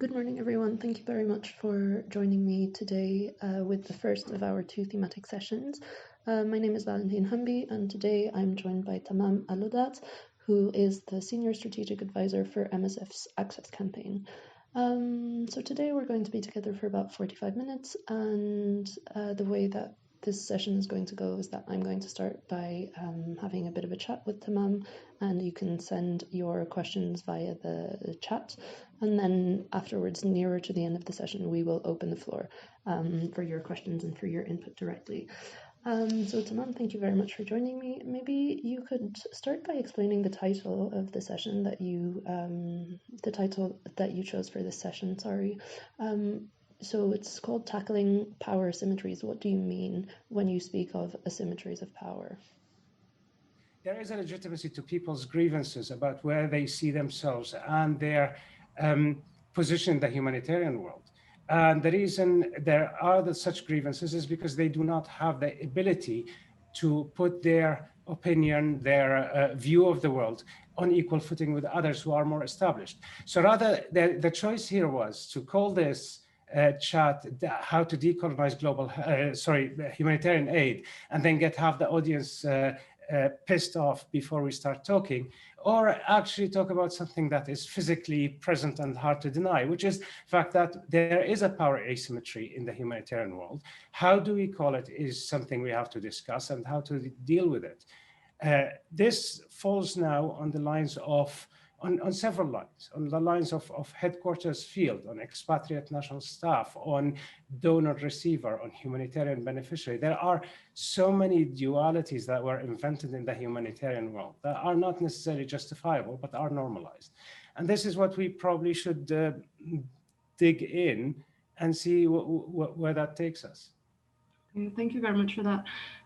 Good morning, everyone. Thank you very much for joining me today with the first of our two thematic sessions. My name is Valentine Hambye, and today I'm joined by Tammam Aloudat, who is the Senior Strategic Advisor for MSF's Access Campaign. So today we're going to be together for about 45 minutes, and the way that this session is going to go is that I'm going to start by having a bit of a chat with Tammam, and you can send your questions via the chat. And then afterwards, nearer to the end of the session, we will open the floor for your questions and for your input directly. So Tammam, thank you very much for joining me. Maybe you could start by explaining the title of the session that you, chose for this session, sorry. So it's called Tackling Power Asymmetries. What do you mean when you speak of asymmetries of power? There is a legitimacy to people's grievances about where they see themselves and their position in the humanitarian world. And the reason there are such grievances is because they do not have the ability to put their opinion, their view of the world on equal footing with others who are more established. So rather, the choice here was to call this chat how to decolonize humanitarian aid, and then have the audience pissed off before we start talking, or actually talk about something that is physically present and hard to deny, which is the fact that there is a power asymmetry in the humanitarian world. How do we call it is something we have to discuss, and how to deal with it. This falls now on the lines of on several lines, on the lines of headquarters field, on expatriate national staff, on donor receiver, on humanitarian beneficiary. There are so many dualities that were invented in the humanitarian world that are not necessarily justifiable, but are normalized. And this is what we probably should dig in and see where that takes us. Thank you very much for that.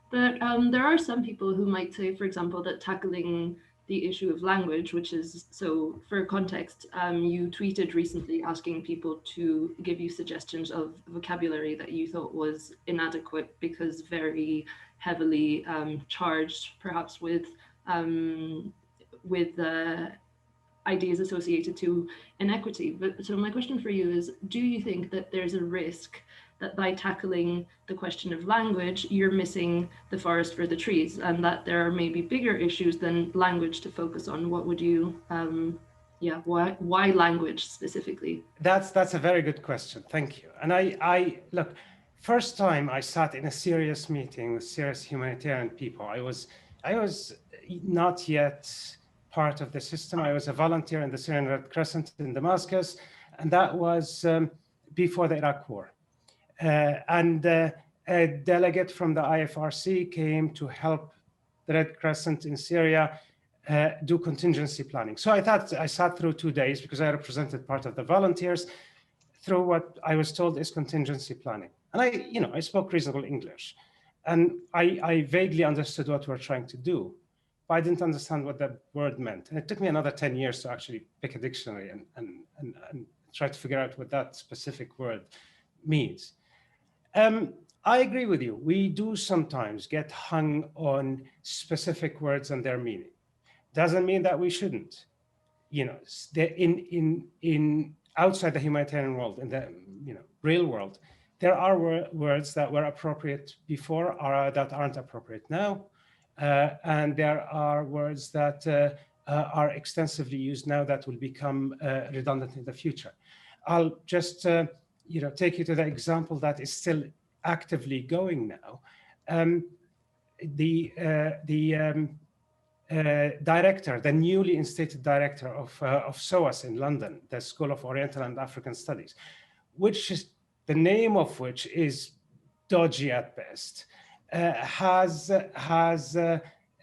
But there are some people who might say, for example, that tackling the issue of language, which is, so for context, you tweeted recently asking people to give you suggestions of vocabulary that you thought was inadequate because very heavily charged, perhaps with ideas associated to inequity. But so my question for you is, do you think that there's a risk that by tackling the question of language, you're missing the forest for the trees, and that there are maybe bigger issues than language to focus on? What would you, why language specifically? That's a very good question, thank you. And I look, first time I sat in a serious meeting with serious humanitarian people, I was not yet part of the system. I was a volunteer in the Syrian Red Crescent in Damascus, and that was before the Iraq War. And a delegate from the IFRC came to help the Red Crescent in Syria do contingency planning. So I sat through 2 days, because I represented part of the volunteers, through what I was told is contingency planning. And I spoke reasonable English, and I vaguely understood what we're trying to do, but I didn't understand what that word meant. And it took me another 10 years to actually pick a dictionary and try to figure out what that specific word means. I agree with you. We do sometimes get hung on specific words and their meaning. Doesn't mean that we shouldn't. In outside the humanitarian world, in the real world, there are words that were appropriate before that aren't appropriate now, and there are words that are extensively used now that will become redundant in the future. I'll just take you to the example that is still actively going now. The director, the newly instated director of SOAS in London, the School of Oriental and African Studies, which is the name of which is dodgy at best, has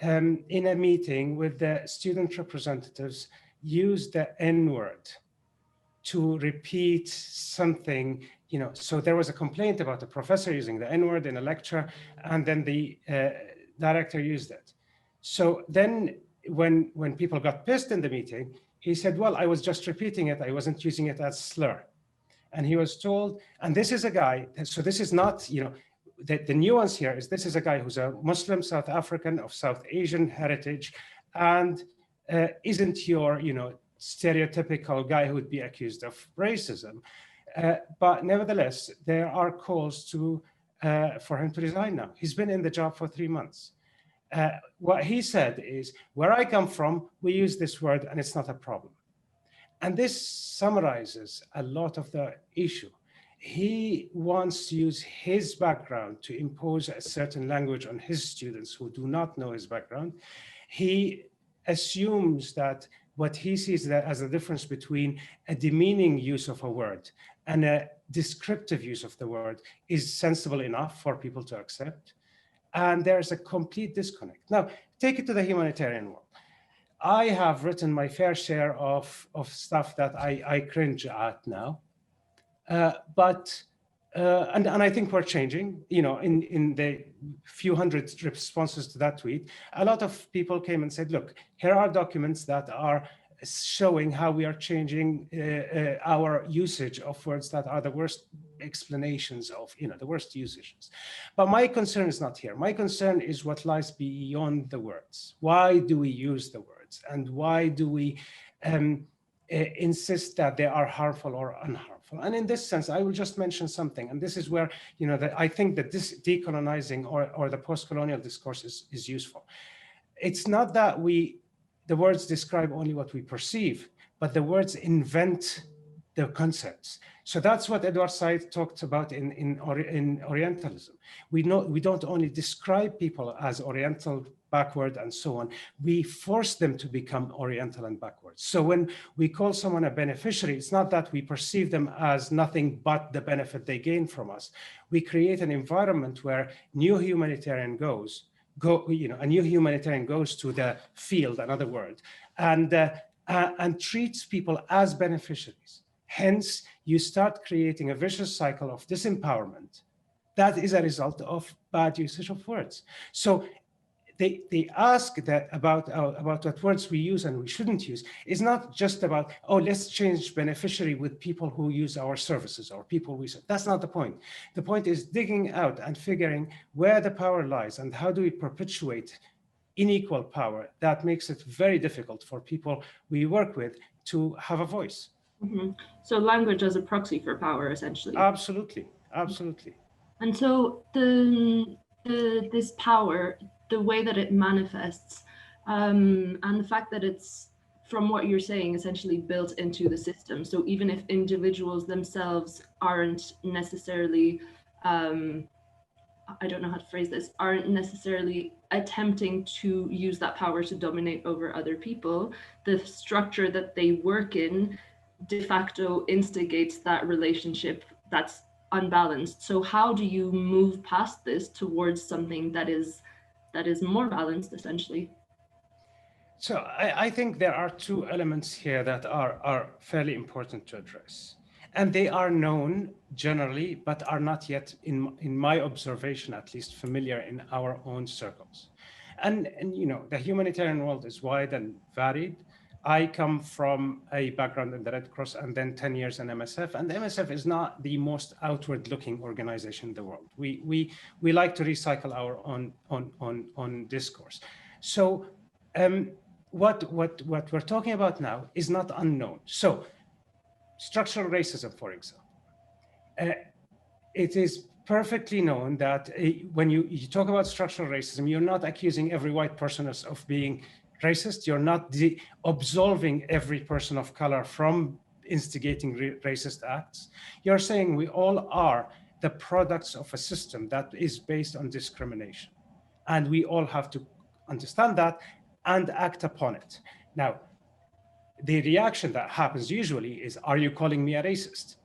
in a meeting with the student representatives used the N-word to repeat something, so there was a complaint about the professor using the N-word in a lecture, and then the director used it. So then when people got pissed in the meeting, he said, well, I was just repeating it. I wasn't using it as slur. And he was told, and this is a guy, so this is not, the nuance here is this is a guy who's a Muslim South African of South Asian heritage, and isn't your, stereotypical guy who would be accused of racism. But nevertheless, there are calls for him to resign now. He's been in the job for 3 months. What he said is, where I come from, we use this word and it's not a problem. And this summarizes a lot of the issue. He wants to use his background to impose a certain language on his students who do not know his background. He assumes that what he sees as a difference between a demeaning use of a word and a descriptive use of the word is sensible enough for people to accept. And there's a complete disconnect. Now, take it to the humanitarian world. I have written my fair share of stuff that I cringe at now. And I think we're changing. You know, in the few hundred responses to that tweet, a lot of people came and said, look, here are documents that are showing how we are changing our usage of words that are the worst explanations of, you know, the worst usages. But my concern is not here. My concern is what lies beyond the words. Why do we use the words? And why do we insist that they are harmful or unharmful? And in this sense, I will just mention something. And this is where, you know, that I think that this decolonizing or the post-colonial discourse is useful. It's not that the words describe only what we perceive, but the words invent the concepts. So that's what Edward Said talked about in Orientalism. We don't only describe people as Oriental, backward, and so on. We force them to become Oriental and backward. So when we call someone a beneficiary, it's not that we perceive them as nothing but the benefit they gain from us. We create an environment where a new humanitarian goes to the field, another word, and treats people as beneficiaries. Hence, you start creating a vicious cycle of disempowerment. That is a result of bad usage of words. So they ask that about what words we use and we shouldn't use. It's not just about, oh, let's change beneficiary with people who use our services or people we serve. That's not the point. The point is digging out and figuring where the power lies and how do we perpetuate unequal power that makes it very difficult for people we work with to have a voice. Mm-hmm. So language as a proxy for power, essentially. Absolutely, absolutely. And so this power, the way that it manifests, and the fact that it's, from what you're saying, essentially built into the system. So even if individuals themselves aren't necessarily, I don't know how to phrase this, aren't necessarily attempting to use that power to dominate over other people, the structure that they work in de facto instigates that relationship that's unbalanced. So how do you move past this towards something that is more balanced, essentially? So I think there are two elements here that are fairly important to address. And they are known generally, but are not yet, in my observation at least, familiar in our own circles. And you know, the humanitarian world is wide and varied. I come from a background in the Red Cross and then 10 years in MSF, and MSF is not the most outward-looking organization in the world. We like to recycle our own discourse. So what we're talking about now is not unknown. So structural racism, for example, it is perfectly known that when you talk about structural racism, you're not accusing every white person of being racist. You're not absolving every person of color from instigating racist acts. You're saying we all are the products of a system that is based on discrimination. And we all have to understand that and act upon it. Now, the reaction that happens usually is, are you calling me a racist?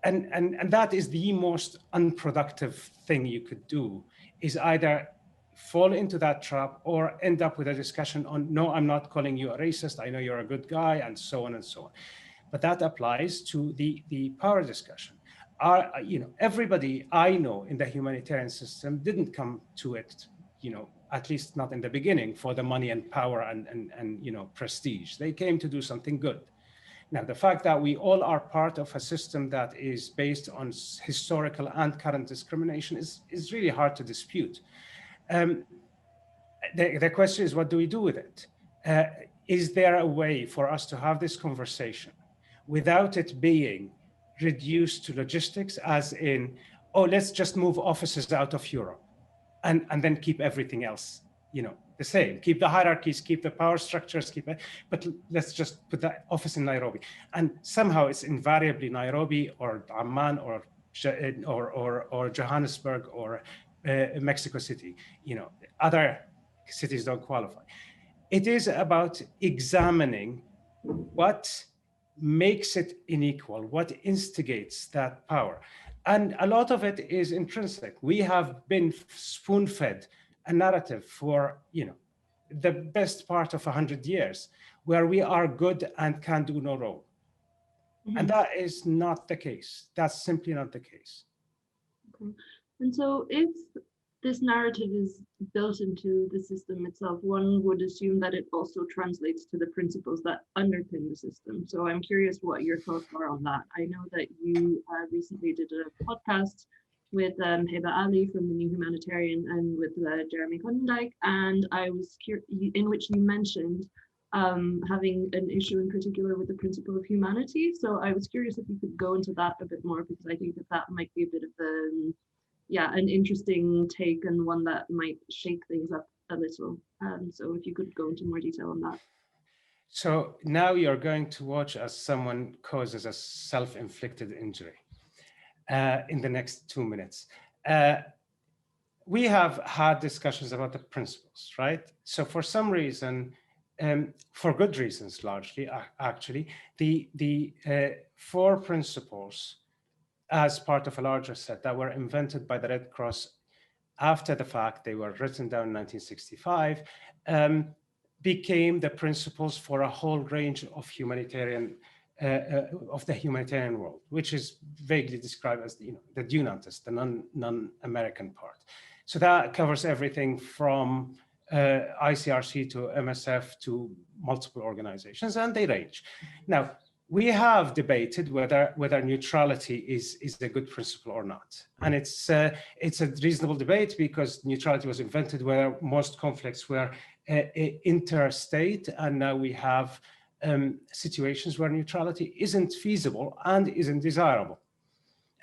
And that is the most unproductive thing you could do, is either fall into that trap or end up with a discussion on, no, I'm not calling you a racist, I know you're a good guy, and so on and so on. But that applies to the power discussion. Everybody I know in the humanitarian system didn't come to it, at least not in the beginning, for the money and power and prestige. They came to do something good. Now, the fact that we all are part of a system that is based on historical and current discrimination is really hard to dispute. The question is, what do we do with it? is there a way for us to have this conversation without it being reduced to logistics, as in, oh, let's just move offices out of Europe and then keep everything else, the same, keep the hierarchies, keep the power structures, but let's just put that office in Nairobi. And somehow it's invariably Nairobi or Amman or Johannesburg or Mexico City. Other cities don't qualify. It is about examining what makes it unequal, what instigates that power. And a lot of it is intrinsic. We have been spoon-fed a narrative for, the best part of 100 years, where we are good and can do no wrong. Mm-hmm. And that is not the case. That's simply not the case. Okay. And so if this narrative is built into the system itself, one would assume that it also translates to the principles that underpin the system. So I'm curious what your thoughts are on that. I know that you recently did a podcast with Hambye Ali from the New Humanitarian and with Jeremy Condendijk, and I was in which you mentioned having an issue in particular with the principle of humanity. So I was curious if you could go into that a bit more, because I think that might be a bit of an interesting take and one that might shake things up a little. So if you could go into more detail on that. So now you're going to watch as someone causes a self-inflicted injury in the next 2 minutes. We have had discussions about the principles, right? So for some reason, for good reasons largely, actually, the 4 principles as part of a larger set that were invented by the Red Cross after the fact, they were written down in 1965, became the principles for a whole range of of the humanitarian world, which is vaguely described as the do notice, the non-American part. So that covers everything from ICRC to MSF to multiple organizations, and they range. Now, we have debated whether neutrality is a good principle or not, and it's a reasonable debate because neutrality was invented where most conflicts were interstate, and now we have situations where neutrality isn't feasible and isn't desirable.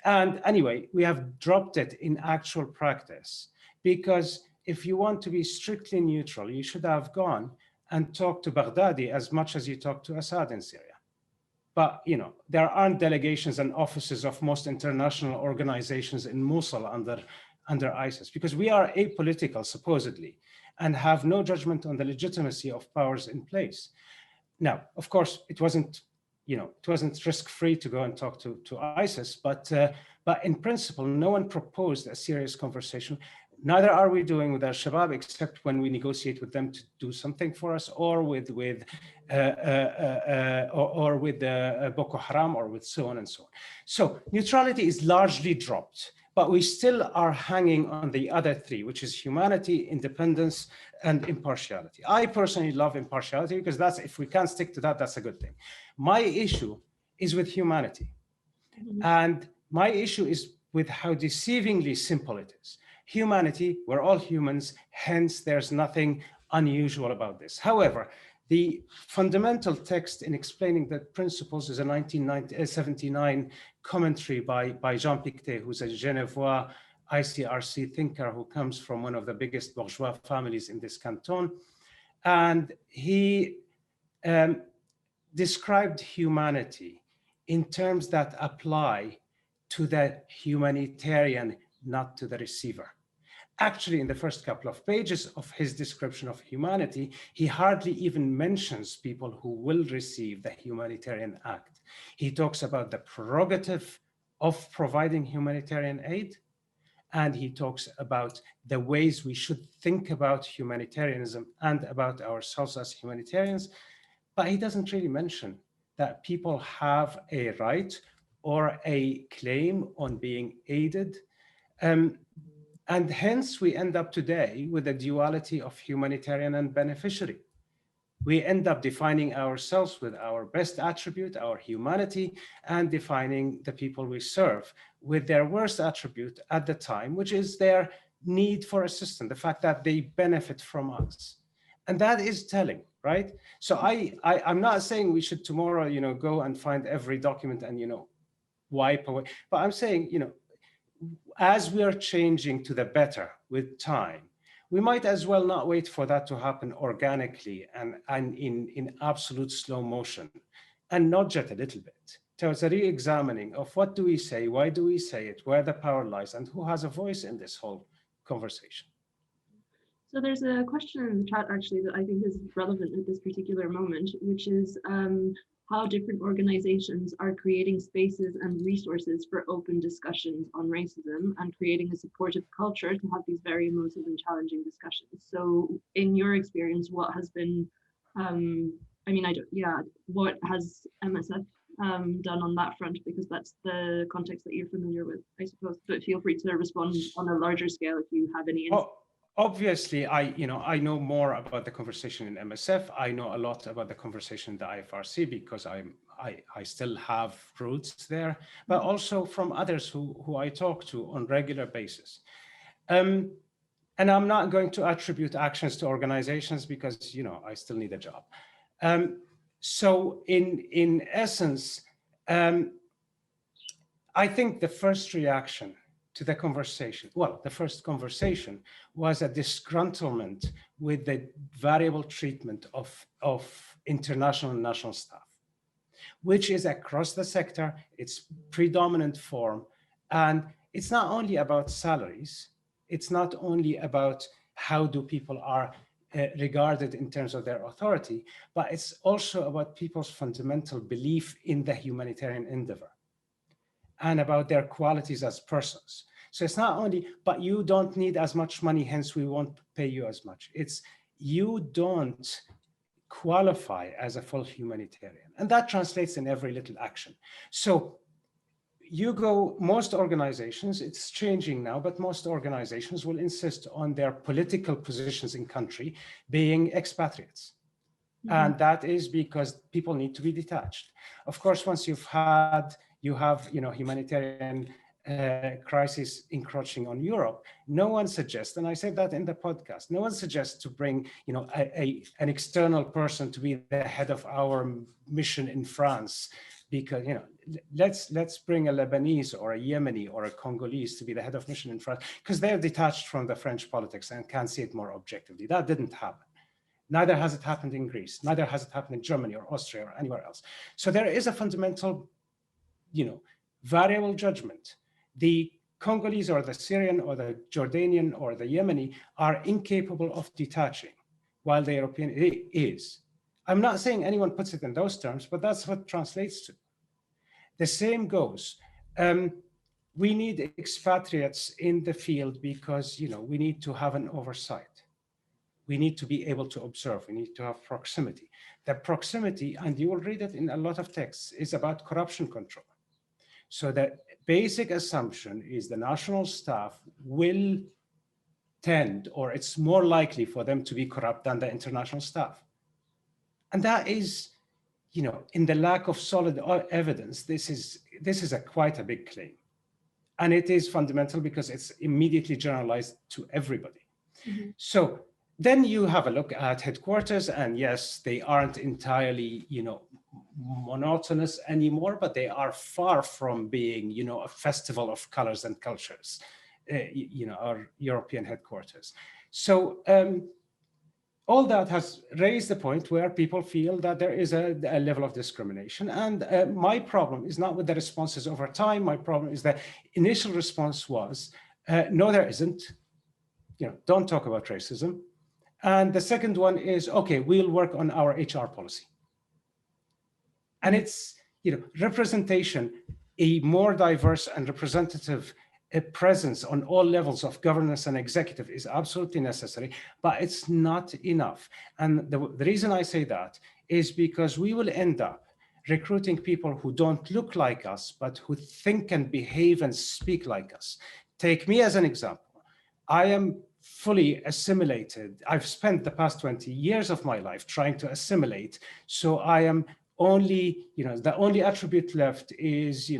And anyway, we have dropped it in actual practice, because if you want to be strictly neutral, you should have gone and talked to Baghdadi as much as you talked to Assad in Syria. But there aren't delegations and offices of most international organizations in Mosul under ISIS, because we are apolitical, supposedly, and have no judgment on the legitimacy of powers in place. Now, of course, it wasn't risk-free to go and talk to ISIS, but in principle, no one proposed a serious conversation. Neither are we doing with al-Shabaab, except when we negotiate with them to do something for us, or with Boko Haram, or with so on and so on. So neutrality is largely dropped, but we still are hanging on the other 3, which is humanity, independence, and impartiality. I personally love impartiality because if we can't stick to that, that's a good thing. My issue is with humanity. Mm-hmm. And my issue is with how deceivingly simple it is. Humanity, we're all humans, hence there's nothing unusual about this. However, the fundamental text in explaining the principles is a 1979 commentary by Jean Pictet, who's a Genevois ICRC thinker who comes from one of the biggest bourgeois families in this canton. And he described humanity in terms that apply to the humanitarian, not to the receiver. Actually, in the first couple of pages of his description of humanity, he hardly even mentions people who will receive the humanitarian act. He talks about the prerogative of providing humanitarian aid, and he talks about the ways we should think about humanitarianism and about ourselves as humanitarians, but he doesn't really mention that people have a right or a claim on being aided. And hence we end up today with a duality of humanitarian and beneficiary. We end up defining ourselves with our best attribute, our humanity, and defining the people we serve with their worst attribute at the time, which is their need for assistance, the fact that they benefit from us. And that is telling, right? So I'm not saying we should tomorrow, go and find every document and, wipe away. But I'm saying, as we are changing to the better with time, we might as well not wait for that to happen organically and in absolute slow motion, and nudge it a little bit towards a re-examining of what do we say, why do we say it, where the power lies, and who has a voice in this whole conversation. So there's a question in the chat actually that I think is relevant at this particular moment, which is how different organizations are creating spaces and resources for open discussions on racism and creating a supportive culture to have these very emotive and challenging discussions. So in your experience, what has been, what has MSF done on that front, because that's the context that you're familiar with, I suppose, but feel free to respond on a larger scale if you have any insight. Obviously, I know more about the conversation in MSF. I know a lot about the conversation in the IFRC because I still have roots there, but also from others who I talk to on regular basis. And I'm not going to attribute actions to organizations because, I still need a job. So in essence, I think the first reaction to the conversation, the first conversation was a disgruntlement with the variable treatment of international and national staff, which is across the sector, its predominant form. And it's not only about salaries, it's not only about how do people are regarded in terms of their authority, but it's also about people's fundamental belief in the humanitarian endeavor and about their qualities as persons. So it's not only, but you don't need as much money, hence we won't pay you as much. It's you don't qualify as a full humanitarian. And that translates in every little action. So you go, most organizations, it's changing now, but most organizations will insist on their political positions in country being expatriates. Mm-hmm. And that is because people need to be detached. Of course, once you have humanitarian crisis encroaching on Europe, no one suggests, and I said that in the podcast, no one suggests to bring an external person to be the head of our mission in France, because let's bring a Lebanese or a Yemeni or a Congolese to be the head of mission in France, because they're detached from the French politics and can see it more objectively. That didn't happen. Neither has it happened in Greece, neither has it happened in Germany or Austria or anywhere else. So there is a fundamental, variable judgment. The Congolese or the Syrian or the Jordanian or the Yemeni are incapable of detaching, while the European is. I'm not saying anyone puts it in those terms, but that's what it translates to. The same goes. We need expatriates in the field because, we need to have an oversight. We need to be able to observe. We need to have proximity. The proximity, and you will read it in a lot of texts, is about corruption control. So the basic assumption is the national staff will tend, or it's more likely for them to be corrupt than the international staff. And that is, in the lack of solid evidence, this is quite a big claim. And it is fundamental because it's immediately generalized to everybody. Mm-hmm. So then you have a look at headquarters, and yes, they aren't entirely, monotonous anymore, but they are far from being, a festival of colors and cultures, our European headquarters. So all that has raised the point where people feel that there is a level of discrimination. And my problem is not with the responses over time. My problem is the initial response was, no, there isn't. Don't talk about racism. And the second one is, okay, we'll work on our HR policy. And it's, representation, a more diverse and representative presence on all levels of governance and executive is absolutely necessary, but it's not enough. And the reason I say that is because we will end up recruiting people who don't look like us, but who think and behave and speak like us. Take me as an example. I am fully assimilated. I've spent the past 20 years of my life trying to assimilate. So I am only, the only attribute left is,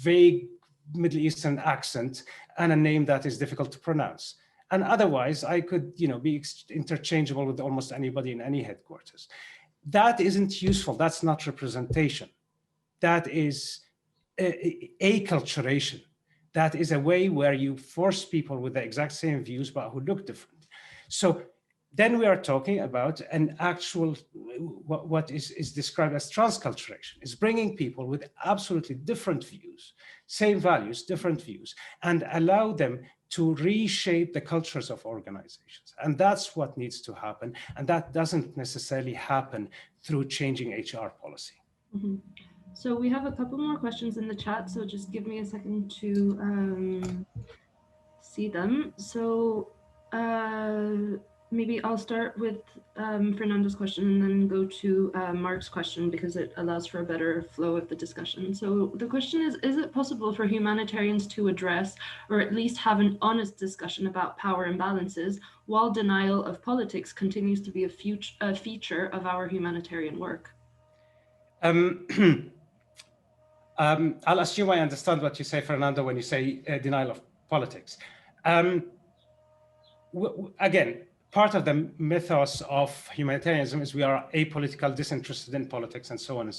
vague Middle Eastern accent and a name that is difficult to pronounce. And otherwise, I could, be interchangeable with almost anybody in any headquarters. That isn't useful. That's not representation. That is aculturation. That is a way where you force people with the exact same views, but who look different. So then we are talking about an actual, what is described as transculturation. Is bringing people with absolutely different views, same values, different views, and allow them to reshape the cultures of organizations. And that's what needs to happen. And that doesn't necessarily happen through changing HR policy. Mm-hmm. So we have a couple more questions in the chat, so just give me a second to see them. So maybe I'll start with Fernando's question and then go to Mark's question, because it allows for a better flow of the discussion. So the question is it possible for humanitarians to address, or at least have an honest discussion about power imbalances, while denial of politics continues to be a feature of our humanitarian work? I'll assume I understand what you say, Fernando, when you say denial of politics. Again, part of the mythos of humanitarianism is we are apolitical, disinterested in politics, and so on,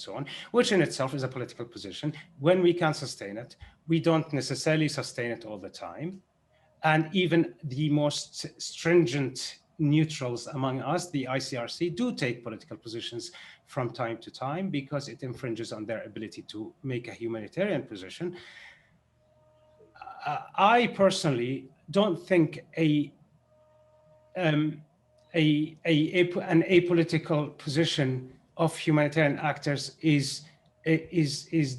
which in itself is a political position. When we can sustain it, we don't necessarily sustain it all the time. And even the most stringent neutrals among us, the ICRC, do take political positions from time to time because it infringes on their ability to make a humanitarian position. I personally don't think an apolitical position of humanitarian actors is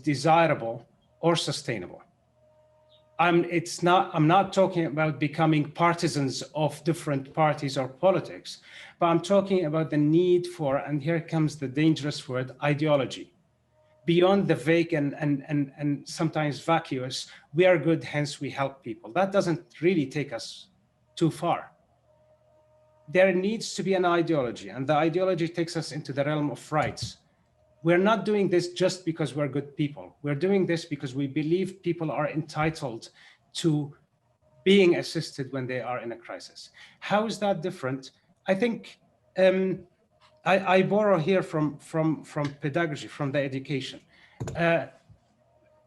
desirable or sustainable. I'm not talking about becoming partisans of different parties or politics, but I'm talking about the need for, and here comes the dangerous word, ideology. Beyond the vague and sometimes vacuous, we are good, hence we help people. That doesn't really take us too far. There needs to be an ideology, and the ideology takes us into the realm of rights. We're not doing this just because we're good people. We're doing this because we believe people are entitled to being assisted when they are in a crisis. How is that different? I think I borrow here from pedagogy, from the education.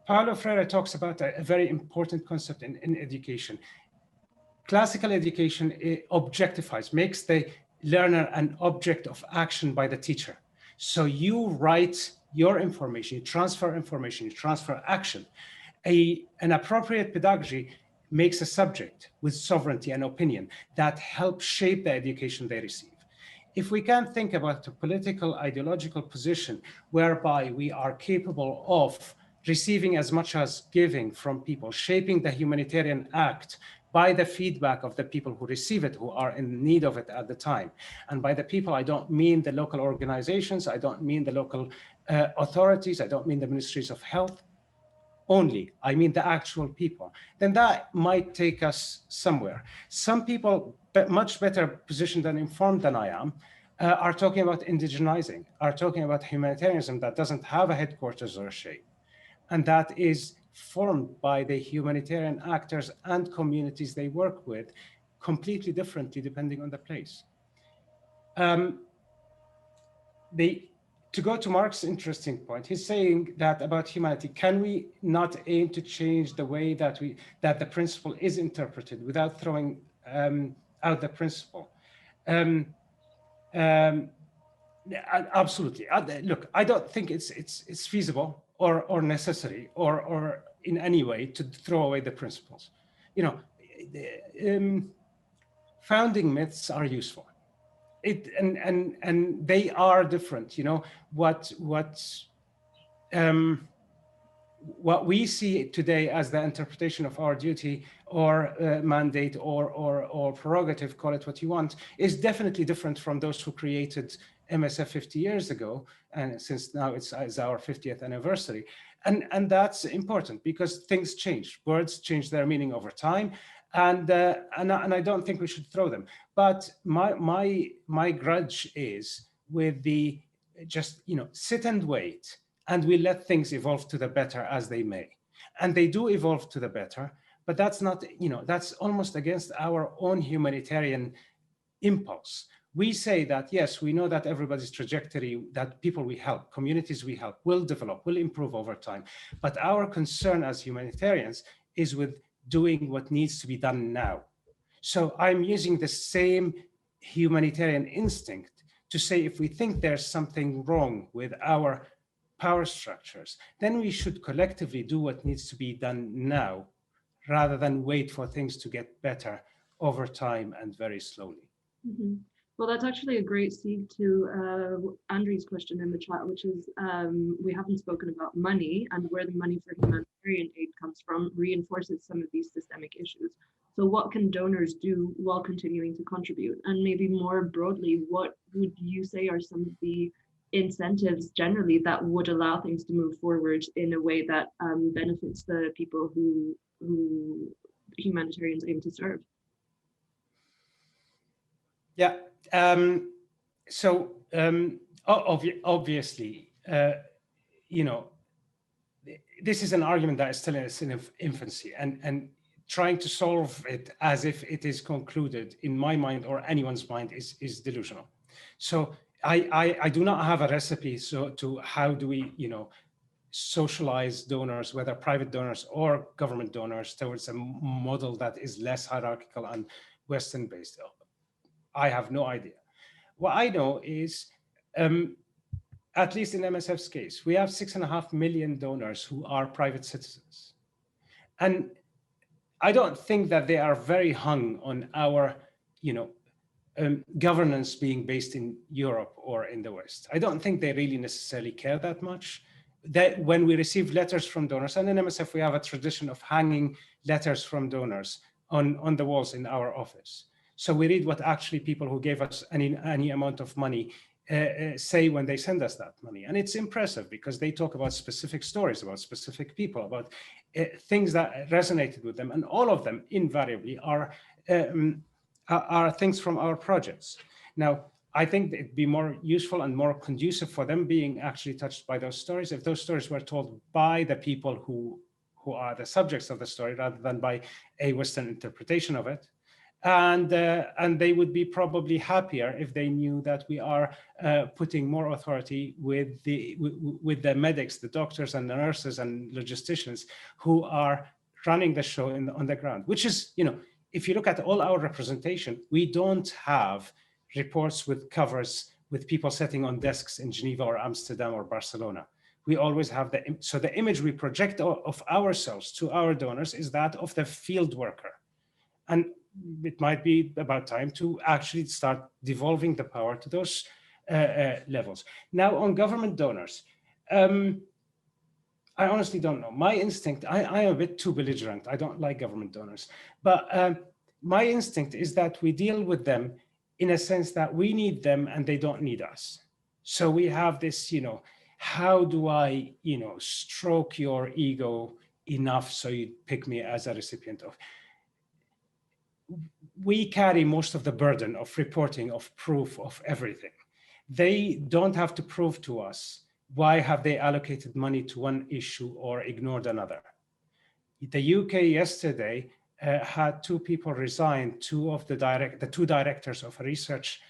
Paulo Freire talks about a very important concept in education. Classical education objectifies, makes the learner an object of action by the teacher. So you write your information, you transfer action. An appropriate pedagogy makes a subject with sovereignty and opinion that helps shape the education they receive. If we can think about a political ideological position whereby we are capable of receiving as much as giving from people, shaping the humanitarian act by the feedback of the people who receive it, who are in need of it at the time. And by the people, I don't mean the local organizations, I don't mean the local authorities, I don't mean the ministries of health only, I mean the actual people. Then that might take us somewhere. Some people, much better positioned and informed than I am, are talking about indigenizing, are talking about humanitarianism that doesn't have a headquarters or a shape. And that is formed by the humanitarian actors and communities they work with completely differently depending on the place. To go to Mark's interesting point, he's saying that about humanity, can we not aim to change the way that the principle is interpreted without throwing out the principle? Absolutely. Look, I don't think it's feasible or necessary or in any way to throw away the principles. Founding myths are useful. And they are different. What we see today as the interpretation of our duty or mandate or prerogative, call it what you want, is definitely different from those who created MSF 50 years ago, and since now it's our 50th anniversary. And that's important because things change. Words change their meaning over time, and I don't think we should throw them. But my grudge is with the just sit and wait, and we let things evolve to the better as they may, and they do evolve to the better. but that's not, that's almost against our own humanitarian impulse. We say that, yes, we know that everybody's trajectory, that people we help, communities we help, will develop, will improve over time. But our concern as humanitarians is with doing what needs to be done now. So I'm using the same humanitarian instinct to say, if we think there's something wrong with our power structures, then we should collectively do what needs to be done now, rather than wait for things to get better over time and very slowly. Mm-hmm. Well, that's actually a great seed to Andrew's question in the chat, which is we haven't spoken about money, and where the money for humanitarian aid comes from reinforces some of these systemic issues. So what can donors do while continuing to contribute? And maybe more broadly, what would you say are some of the incentives generally that would allow things to move forward in a way that benefits the people who humanitarians aim to serve? Yeah. Obviously, this is an argument that is still in its infancy, and trying to solve it as if it is concluded, in my mind or anyone's mind, is delusional. So I do not have a recipe to how do we, socialize donors, whether private donors or government donors, towards a model that is less hierarchical and Western based. I have no idea. What I know is, at least in MSF's case, we have 6.5 million donors who are private citizens. And I don't think that they are very hung on our, governance being based in Europe or in the West. I don't think they really necessarily care that much. That when we receive letters from donors, and in MSF we have a tradition of hanging letters from donors on the walls in our office. So we read what actually people who gave us any amount of money say when they send us that money. And it's impressive because they talk about specific stories, about specific people, about things that resonated with them. And all of them invariably are things from our projects. Now, I think it'd be more useful and more conducive for them being actually touched by those stories if those stories were told by the people who are the subjects of the story, rather than by a Western interpretation of it. And they would be probably happier if they knew that we are putting more authority with the medics, the doctors and the nurses and logisticians who are running the show on the ground, which is, if you look at all our representation, we don't have reports with covers with people sitting on desks in Geneva or Amsterdam or Barcelona. We always have the image we project of ourselves to our donors is that of the field worker. And it might be about time to actually start devolving the power to those levels. Now, on government donors, I honestly don't know. My instinct, I am a bit too belligerent. I don't like government donors. But my instinct is that we deal with them in a sense that we need them and they don't need us. So we have this, how do I, stroke your ego enough so you pick me as a recipient of. We carry most of the burden of reporting, of proof, of everything. They don't have to prove to us why have they allocated money to one issue or ignored another. The UK yesterday had 2 people resign, the two directors of a research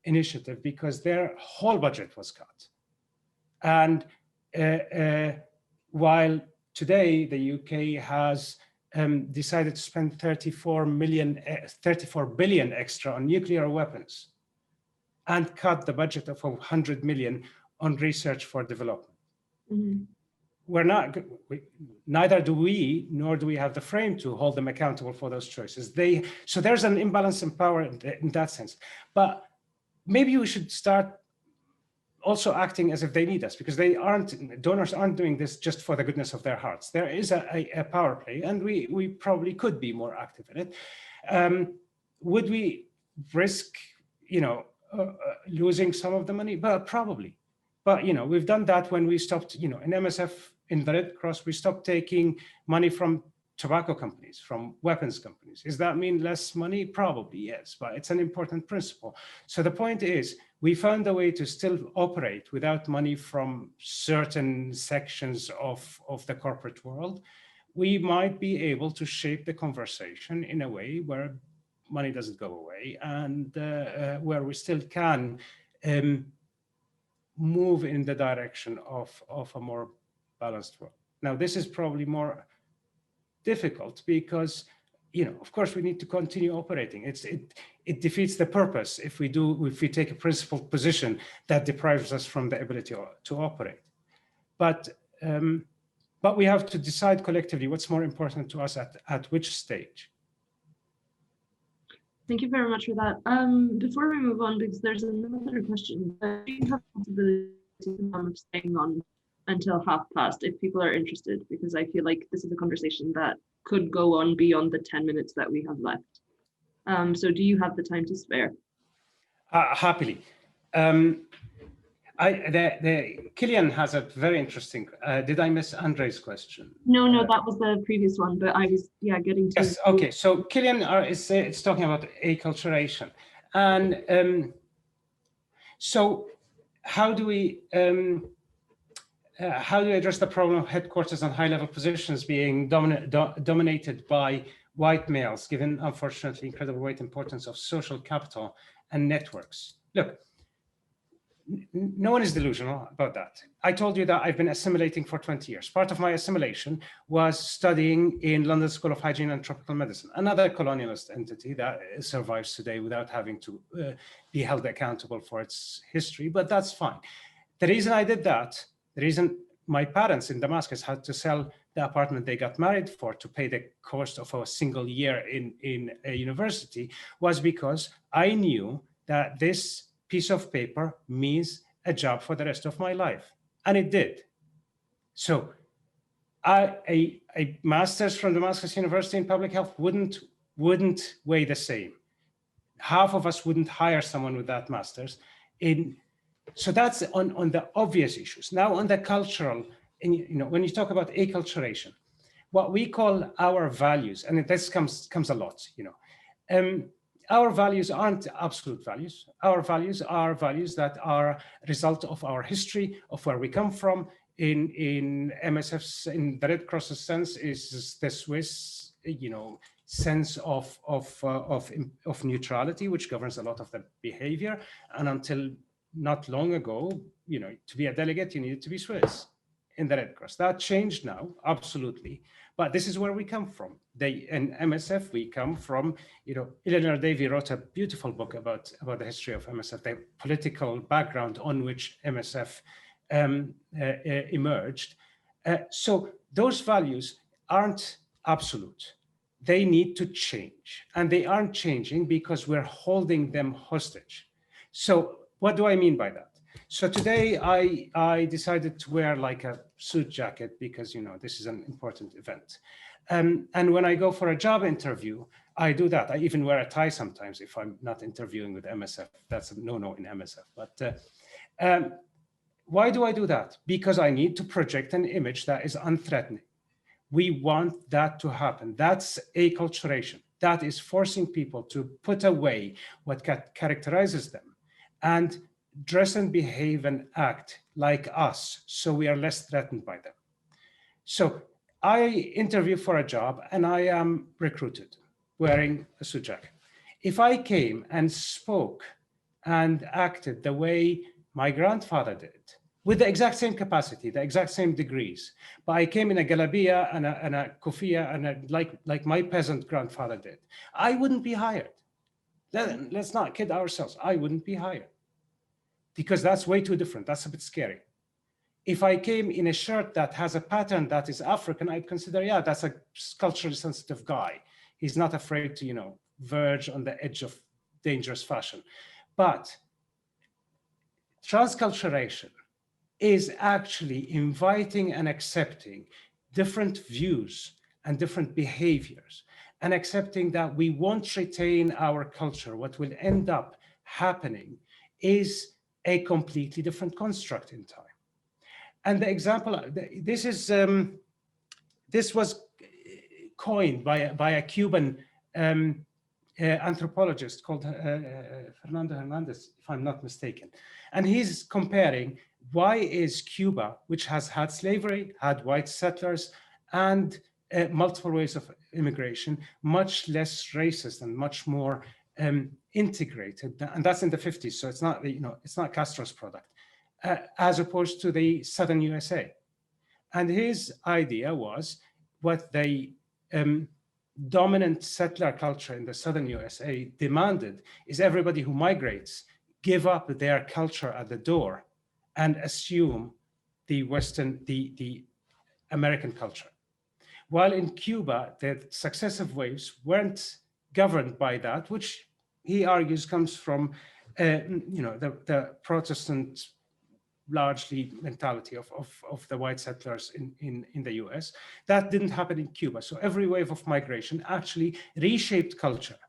initiative, because their whole budget was cut. And while today the UK has decided to spend 34 billion extra on nuclear weapons and cut the budget of 100 million on research for development. Mm-hmm. Neither do we, nor do we have the frame to hold them accountable for those choices. So there's an imbalance in power in that sense. But maybe we should start also acting as if they need us, because donors aren't doing this just for the goodness of their hearts. There is a power play, and we probably could be more active in it. Would we risk, losing some of the money? But probably. But we've done that when we stopped, in MSF, in the Red Cross, we stopped taking money from tobacco companies, from weapons companies. Does that mean less money? Probably, yes, but it's an important principle. So the point is, we found a way to still operate without money from certain sections of the corporate world, we might be able to shape the conversation in a way where money doesn't go away, and where we still can move in the direction of a more balanced world. Now, this is probably more difficult because, of course, we need to continue operating. It defeats the purpose if we take a principled position that deprives us from the ability to operate. But we have to decide collectively what's more important to us at which stage. Thank you very much for that. Before we move on, because there's another question, do you have the possibility of staying on until past if people are interested? Because I feel like this is a conversation that could go on beyond the 10 minutes that we have left. So do you have the time to spare? Happily. Killian has a very interesting, did I miss Andre's question? No, that was the previous one, but I was, getting to. Yes, okay, so Killian is talking about aculturation. And so how do we address the problem of headquarters and high-level positions being dominated by white males, given, unfortunately, incredible weight importance of social capital and networks? Look, no one is delusional about that. I told you that I've been assimilating for 20 years. Part of my assimilation was studying in London School of Hygiene and Tropical Medicine, another colonialist entity that survives today without having to be held accountable for its history, but that's fine. The reason I did that, the reason my parents in Damascus had to sell the apartment they got married for to pay the cost of a single year in a university, was because I knew that this piece of paper means a job for the rest of my life. And it did. So a master's from Damascus University in public health wouldn't weigh the same. Half of us wouldn't hire someone with that master's. So that's on the obvious issues. Now on the cultural, when you talk about aculturation, what we call our values, and this comes a lot, our values aren't absolute values. Our values are values that are a result of our history, of where we come from. In MSF's, in the Red Cross's sense, is the Swiss, sense of neutrality, which governs a lot of the behavior. And until not long ago, to be a delegate, you needed to be Swiss in the Red Cross. That changed now, absolutely. But this is where we come from. In MSF, we come from, Eleanor Davey wrote a beautiful book about the history of MSF, the political background on which MSF emerged. So those values aren't absolute. They need to change. And they aren't changing because we're holding them hostage. So what do I mean by that? So today I decided to wear like a suit jacket because, this is an important event. And when I go for a job interview, I do that. I even wear a tie sometimes if I'm not interviewing with MSF. That's a no-no in MSF. But why do I do that? Because I need to project an image that is unthreatening. We want that to happen. That's aculturation. That is forcing people to put away what characterizes them and dress and behave and act like us, so we are less threatened by them. So I interview for a job and I am recruited wearing a suit jacket. If I came and spoke and acted the way my grandfather did, with the exact same capacity, the exact same degrees, but I came in a galabia and a kufia and like my peasant grandfather did, I wouldn't be hired. Let's not kid ourselves. I wouldn't be hired. Because that's way too different. That's a bit scary. If I came in a shirt that has a pattern that is African, I'd consider, that's a culturally sensitive guy. He's not afraid to, verge on the edge of dangerous fashion. But transculturation is actually inviting and accepting different views and different behaviors, and accepting that we won't retain our culture. What will end up happening is a completely different construct in time. And the example, this was coined by a Cuban anthropologist called Fernando Hernandez, if I'm not mistaken. And he's comparing why is Cuba, which has had slavery, had white settlers, and multiple ways of immigration, much less racist and much more integrated. And that's in the 50s, so it's not, it's not Castro's product, as opposed to the southern USA. And his idea was what the dominant settler culture in the southern USA demanded is everybody who migrates give up their culture at the door and assume the Western, the American culture. While in Cuba, the successive waves weren't governed by that, which he argues comes from the Protestant largely mentality of the white settlers in the US. That didn't happen in Cuba. So every wave of migration actually reshaped culture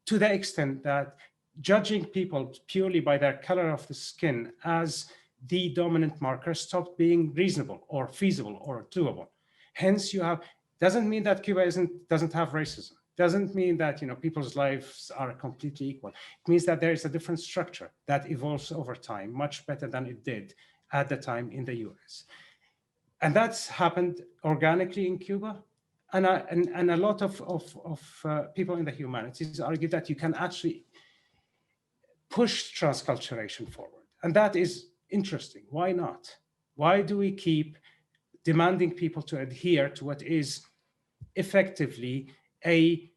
to the extent that judging people purely by their color of the skin as the dominant marker stopped being reasonable or feasible or doable. Hence, you have, doesn't mean that Cuba doesn't have racism. Doesn't mean that people's lives are completely equal. It means that there is a different structure that evolves over time, much better than it did at the time in the US. And that's happened organically in Cuba. And a lot of people in the humanities argue that you can actually push transculturation forward. And that is interesting. Why not? Why do we keep demanding people to adhere to what is effectively a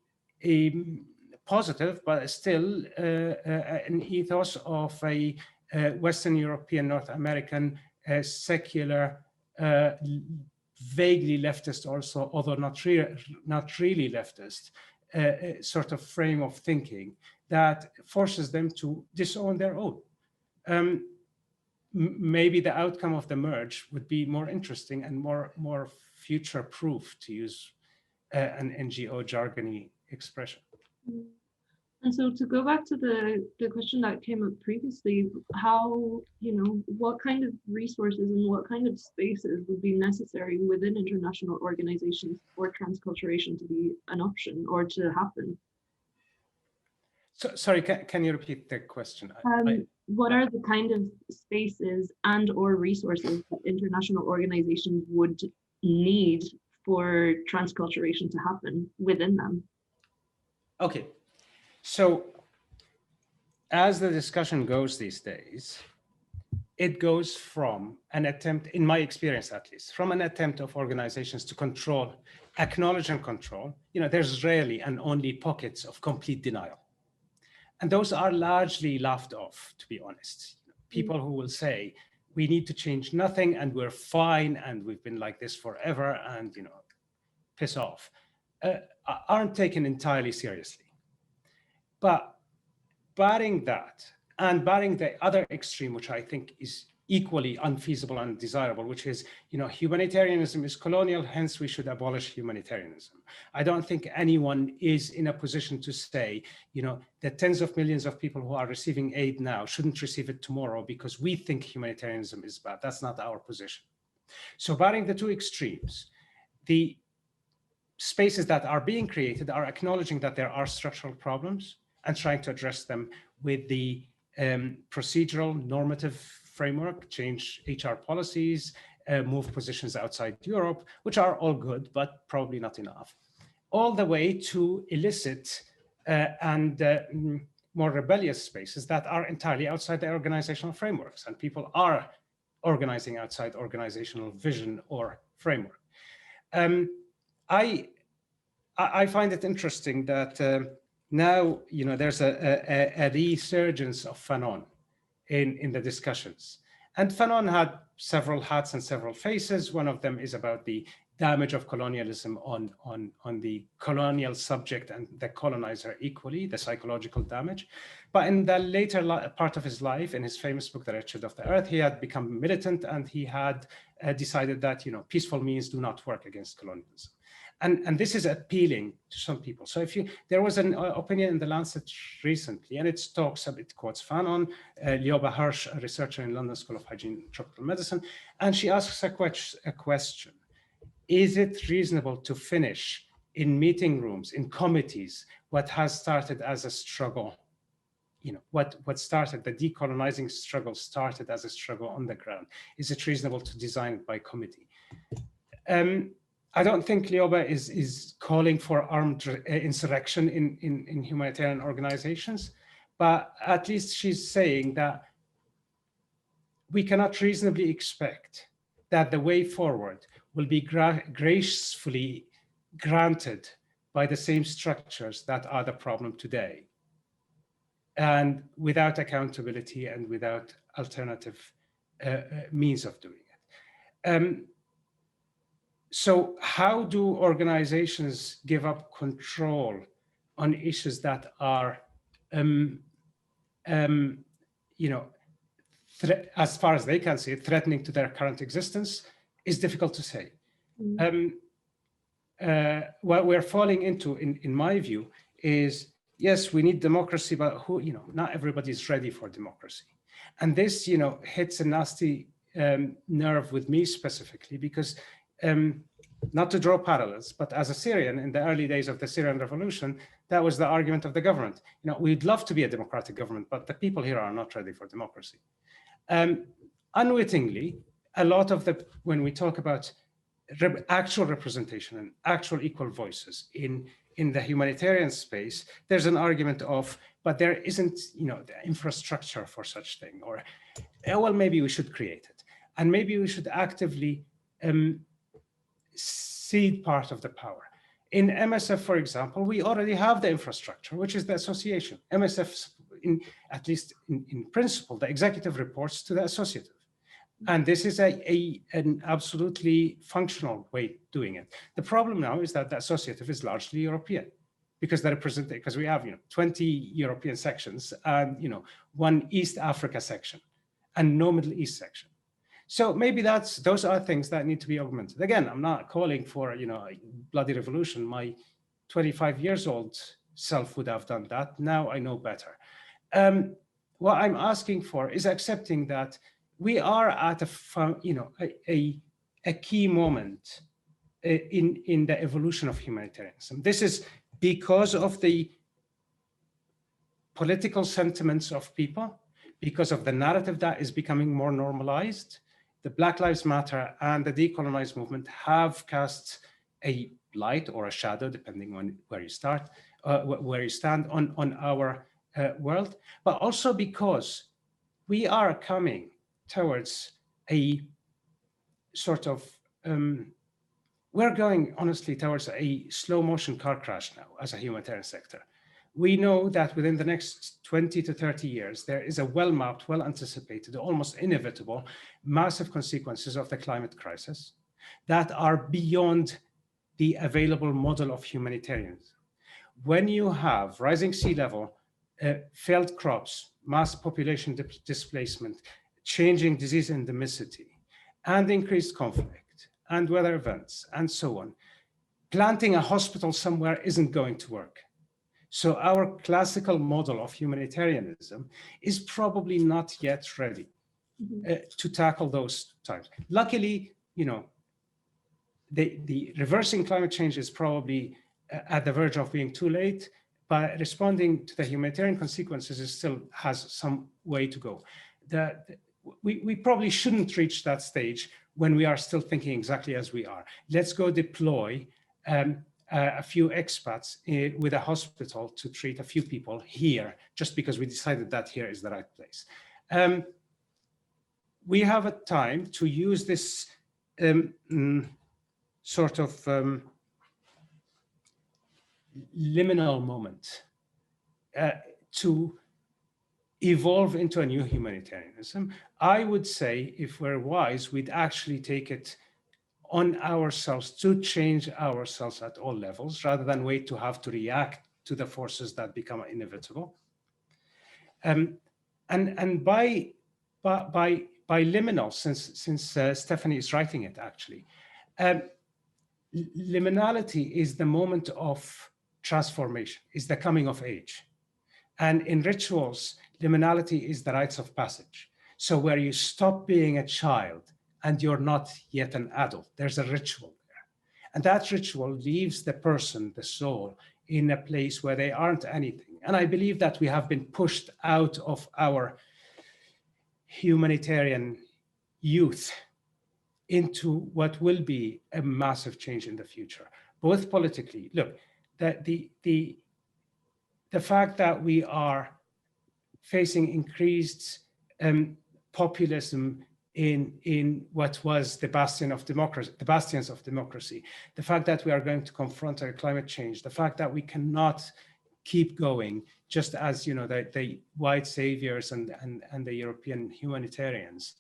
positive, but still an ethos of a Western European, North American, secular, vaguely leftist also, although not really leftist, sort of frame of thinking that forces them to disown their own. Maybe the outcome of the merge would be more interesting and more future-proof, to use an NGO jargony expression. And so to go back to the question that came up previously, how, what kind of resources and what kind of spaces would be necessary within international organizations for transculturation to be an option or to happen? So, sorry, can you repeat the question? What are the kind of spaces and or resources that international organizations would need for transculturation to happen within them? Okay, so as the discussion goes these days, it goes from an attempt, in my experience at least, from an attempt of organizations to control, acknowledge and control. There's rarely and only pockets of complete denial. And those are largely laughed off, to be honest. People who will say, we need to change nothing and we're fine and we've been like this forever and, piss off, aren't taken entirely seriously. But barring that, and barring the other extreme, which I think is equally unfeasible and undesirable, which is, humanitarianism is colonial, hence we should abolish humanitarianism. I don't think anyone is in a position to say, the tens of millions of people who are receiving aid now shouldn't receive it tomorrow because we think humanitarianism is bad. That's not our position. So barring the two extremes, the spaces that are being created are acknowledging that there are structural problems and trying to address them with the procedural normative framework, change HR policies, move positions outside Europe, which are all good, but probably not enough, all the way to illicit and more rebellious spaces that are entirely outside the organizational frameworks, and people are organizing outside organizational vision or framework. I find it interesting that now, there's a resurgence of Fanon in the discussions. And Fanon had several hats and several faces. One of them is about the damage of colonialism on the colonial subject and the colonizer equally, the psychological damage. But in the later part of his life, in his famous book, The Wretched of the Earth, he had become militant and he had decided that, peaceful means do not work against colonialism. And this is appealing to some people. So there was an opinion in the Lancet recently, and it quotes Fanon, Lioba Hirsch, a researcher in London School of Hygiene and Tropical Medicine, and she asks a question. Is it reasonable to finish in meeting rooms, in committees, what has started as a struggle? What started, the decolonizing struggle started as a struggle on the ground. Is it reasonable to design it by committee? I don't think Lioba is calling for armed insurrection in humanitarian organizations, but at least she's saying that we cannot reasonably expect that the way forward will be gracefully granted by the same structures that are the problem today, and without accountability and without alternative means of doing it. So how do organizations give up control on issues that are, as far as they can see it, threatening to their current existence, is difficult to say. What we're falling into, in my view, is yes, we need democracy, but not everybody is ready for democracy. And this, hits a nasty nerve with me specifically, because not to draw parallels, but as a Syrian in the early days of the Syrian revolution, that was the argument of the government. We'd love to be a democratic government, but the people here are not ready for democracy. Unwittingly, a lot of when we talk about actual representation and actual equal voices in the humanitarian space, there's an argument of, but there isn't, the infrastructure for such thing, or, well, maybe we should create it. And maybe we should actively cede part of the power. In MSF, for example, we already have the infrastructure, which is the association. MSF, at least in principle, the executive reports to the associative. And this is an absolutely functional way of doing it. The problem now is that the associative is largely European, because we have 20 European sections and one East Africa section and no Middle East section. So maybe those are things that need to be augmented. Again, I'm not calling for a bloody revolution. My 25 years old self would have done that. Now I know better. What I'm asking for is accepting that we are at a key moment in the evolution of humanitarianism. This is because of the political sentiments of people, because of the narrative that is becoming more normalized. The Black Lives Matter and the decolonized movement have cast a light or a shadow, depending on where you stand on our world, but also because we are coming towards a sort of, we're going honestly towards a slow motion car crash now as a humanitarian sector. We know that within the next 20 to 30 years, there is a well-mapped, well-anticipated, almost inevitable, massive consequences of the climate crisis that are beyond the available model of humanitarianism. When you have rising sea level, failed crops, mass population displacement, changing disease endemicity, and increased conflict, and weather events, and so on, planting a hospital somewhere isn't going to work. So our classical model of humanitarianism is probably not yet ready to tackle those times. Luckily, the reversing climate change is probably at the verge of being too late, but responding to the humanitarian consequences still has some way to go. We probably shouldn't reach that stage when we are still thinking exactly as we are. Let's go deploy a few expats with a hospital to treat a few people here, just because we decided that here is the right place. We have a time to use this sort of liminal moment to evolve into a new humanitarianism. I would say, if we're wise, we'd actually take it on ourselves to change ourselves at all levels, rather than wait to have to react to the forces that become inevitable. And by liminal, since Stephanie is writing it actually, liminality is the moment of transformation, is the coming of age. And in rituals, liminality is the rites of passage. So where you stop being a child and you're not yet an adult, there's a ritual there. And that ritual leaves the person, the soul, in a place where they aren't anything. And I believe that we have been pushed out of our humanitarian youth into what will be a massive change in the future, both politically. Look, the fact that we are facing increased populism in what was the bastion of democracy, the bastions of democracy, the fact that we are going to confront our climate change, the fact that we cannot keep going, just as the white saviors and the European humanitarians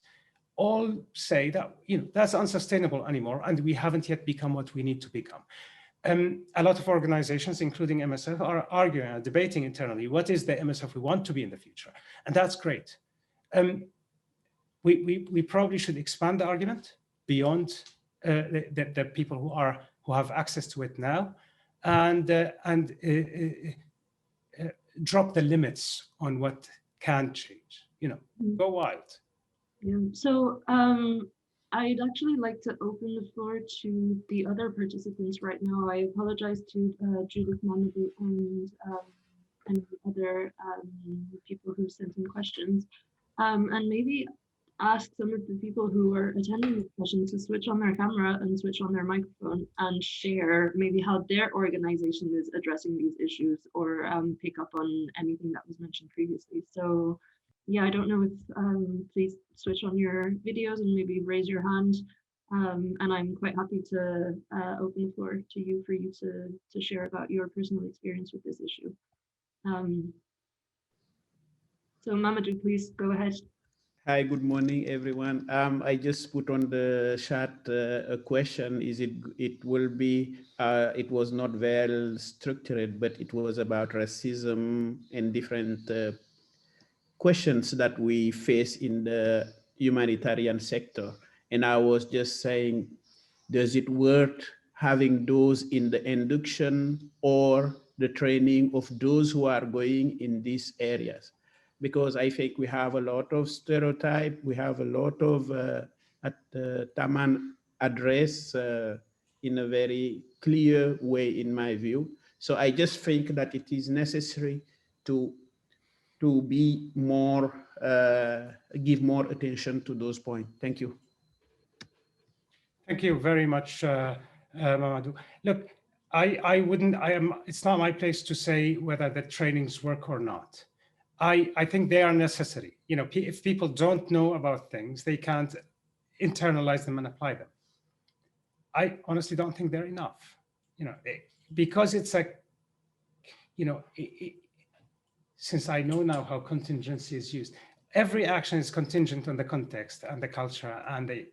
all say that that's unsustainable anymore, and we haven't yet become what we need to become. A lot of organizations, including MSF, are arguing and debating internally what is the MSF we want to be in the future, and that's great. We probably should expand the argument beyond the people who have access to it now, and drop the limits on what can change. Go wild. Yeah. So I'd actually like to open the floor to the other participants right now. I apologize to Judith Mamadou and other people who sent in questions, and maybe ask some of the people who are attending this session to switch on their camera and switch on their microphone and share maybe how their organization is addressing these issues, or pick up on anything that was mentioned previously. So yeah, I don't know if please switch on your videos and maybe raise your hand, and I'm quite happy to open the floor to you for you to share about your personal experience with this issue. So Mamadou, please go ahead. Hi, good morning, everyone. I just put on the chat a question. It was not well structured, but it was about racism and different questions that we face in the humanitarian sector. And I was just saying, does it worth having those in the induction or the training of those who are going in these areas? Because I think we have a lot of stereotype, we have a lot of Tammam address in a very clear way, in my view. So I just think that it is necessary to be more, give more attention to those points. Thank you. Thank you very much, Mamadou. Look, it's not my place to say whether the trainings work or not. I think they are necessary. If people don't know about things, they can't internalize them and apply them. I honestly don't think they're enough, because it's like, since I know now how contingency is used, every action is contingent on the context and the culture and the,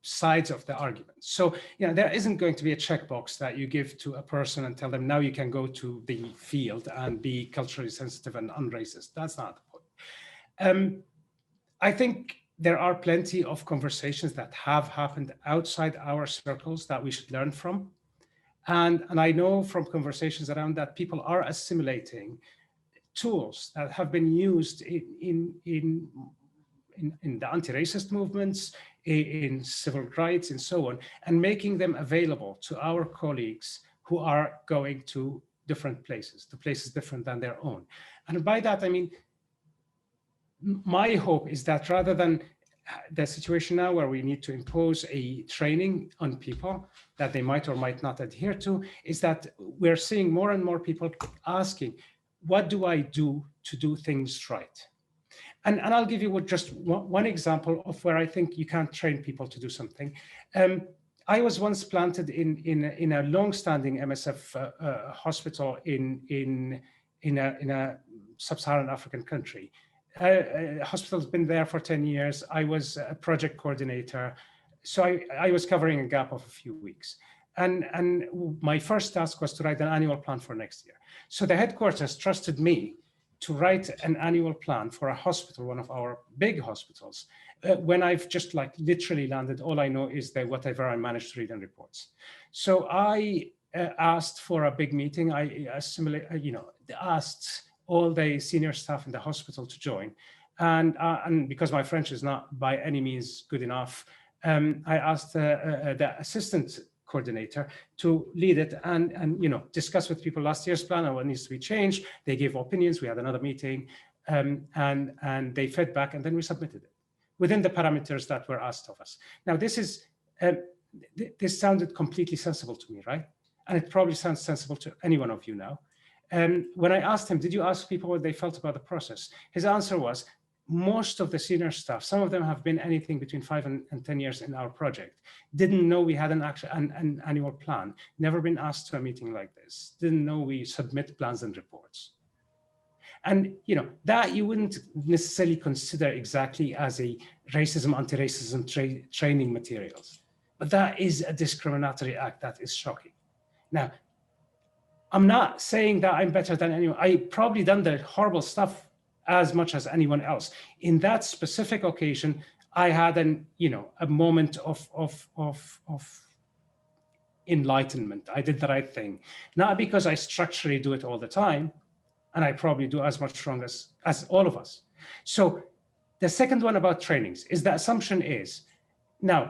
sides of the argument. So, there isn't going to be a checkbox that you give to a person and tell them, now you can go to the field and be culturally sensitive and unracist. That's not the point. I think there are plenty of conversations that have happened outside our circles that we should learn from. And I know from conversations around that people are assimilating tools that have been used in the anti-racist movements, in civil rights and so on, and making them available to our colleagues who are going to different places, to places different than their own. And by that, I mean, my hope is that rather than the situation now where we need to impose a training on people that they might or might not adhere to, is that we're seeing more and more people asking, what do I do to do things right? And I'll give you just one example of where I think you can't train people to do something. I was once planted in a long-standing MSF hospital in a sub-Saharan African country. Hospital's been there for 10 years. I was a project coordinator. So I was covering a gap of a few weeks. And my first task was to write an annual plan for next year. So the headquarters trusted me to write an annual plan for a hospital, one of our big hospitals, when I've just literally landed. All I know is that whatever I managed to read in reports. So I asked for a big meeting. I asked all the senior staff in the hospital to join. And because my French is not by any means good enough, I asked the assistant coordinator to lead it and discuss with people last year's plan and what needs to be changed. They gave opinions. We had another meeting and they fed back, and then we submitted it. within the parameters that were asked of us. Now, this sounded completely sensible to me, right? And it probably sounds sensible to any one of you now. When I asked him, did you ask people what they felt about the process? His answer was, most of the senior staff, some of them have been anything between 5 and 10 years in our project, didn't know we had an annual plan, never been asked to a meeting like this, didn't know we submit plans and reports. And that you wouldn't necessarily consider exactly as a racism, anti-racism training materials, but that is a discriminatory act that is shocking. Now, I'm not saying that I'm better than anyone. I probably done the horrible stuff as much as anyone else. In that specific occasion, I had a moment of enlightenment. I did the right thing, not because I structurally do it all the time, and I probably do as much wrong as all of us. So the second one about trainings is the assumption is, now,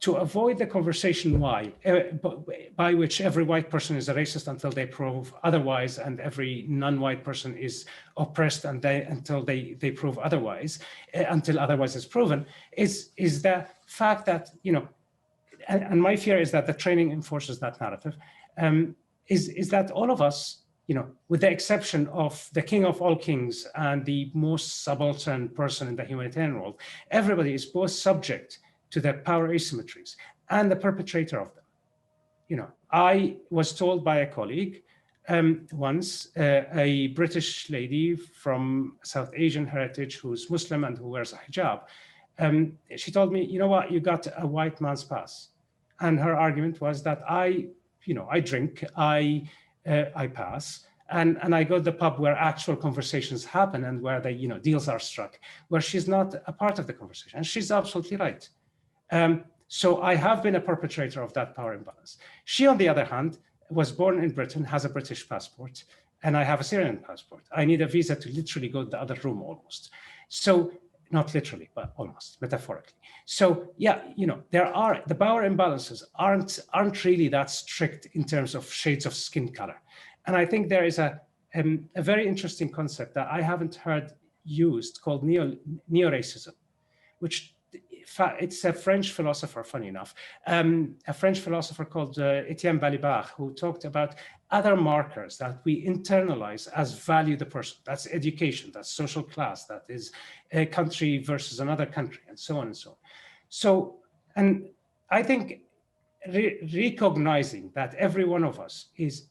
to avoid the conversation by which every white person is a racist until they prove otherwise, and every non-white person is oppressed until they prove otherwise, until otherwise is proven, is the fact that, and my fear is that the training enforces that narrative, is that all of us, with the exception of the king of all kings and the most subaltern person in the humanitarian world, everybody is both subject to the power asymmetries and the perpetrator of them. I was told by a colleague once, a British lady from South Asian heritage who's Muslim and who wears a hijab, she told me, you know what, you got a white man's pass. And her argument was that I drink, I pass, and I go to the pub where actual conversations happen and where the deals are struck, where she's not a part of the conversation. And she's absolutely right. So I have been a perpetrator of that power imbalance. She, on the other hand, was born in Britain, has a British passport, and I have a Syrian passport. I need a visa to literally go to the other room almost. So, not literally, but almost, metaphorically. So yeah, the power imbalances aren't really that strict in terms of shades of skin color. And I think there is a very interesting concept that I haven't heard used called neo-racism, which it's a French philosopher, funny enough, a French philosopher called Etienne Balibar, who talked about other markers that we internalize as value the person. That's education, that's social class, that is a country versus another country, and so on and so on. So, and I think recognizing that every one of us is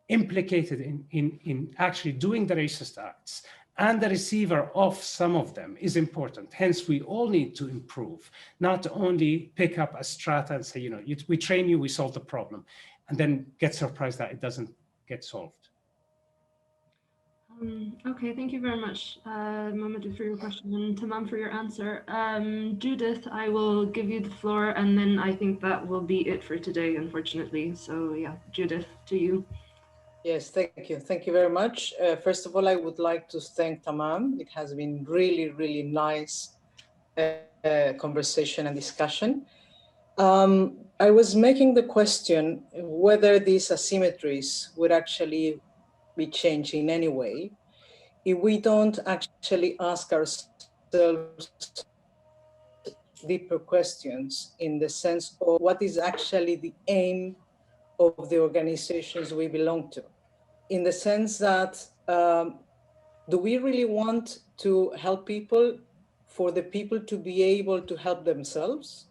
implicated in actually doing the racist acts, and the receiver of some of them is important. Hence, we all need to improve, not only pick up a strata and say, we train you, we solve the problem, and then get surprised that it doesn't get solved. Okay, thank you very much, Mamadou, for your question, and Tammam for your answer. Judith, I will give you the floor, and then I think that will be it for today, unfortunately. So yeah, Judith, to you. Yes, thank you. Thank you very much. First of all, I would like to thank Tammam. It has been really, really nice conversation and discussion. I was making the question whether these asymmetries would actually be changed in any way if we don't actually ask ourselves deeper questions in the sense of what is actually the aim of the organizations we belong to, in the sense that do we really want to help people for the people to be able to help themselves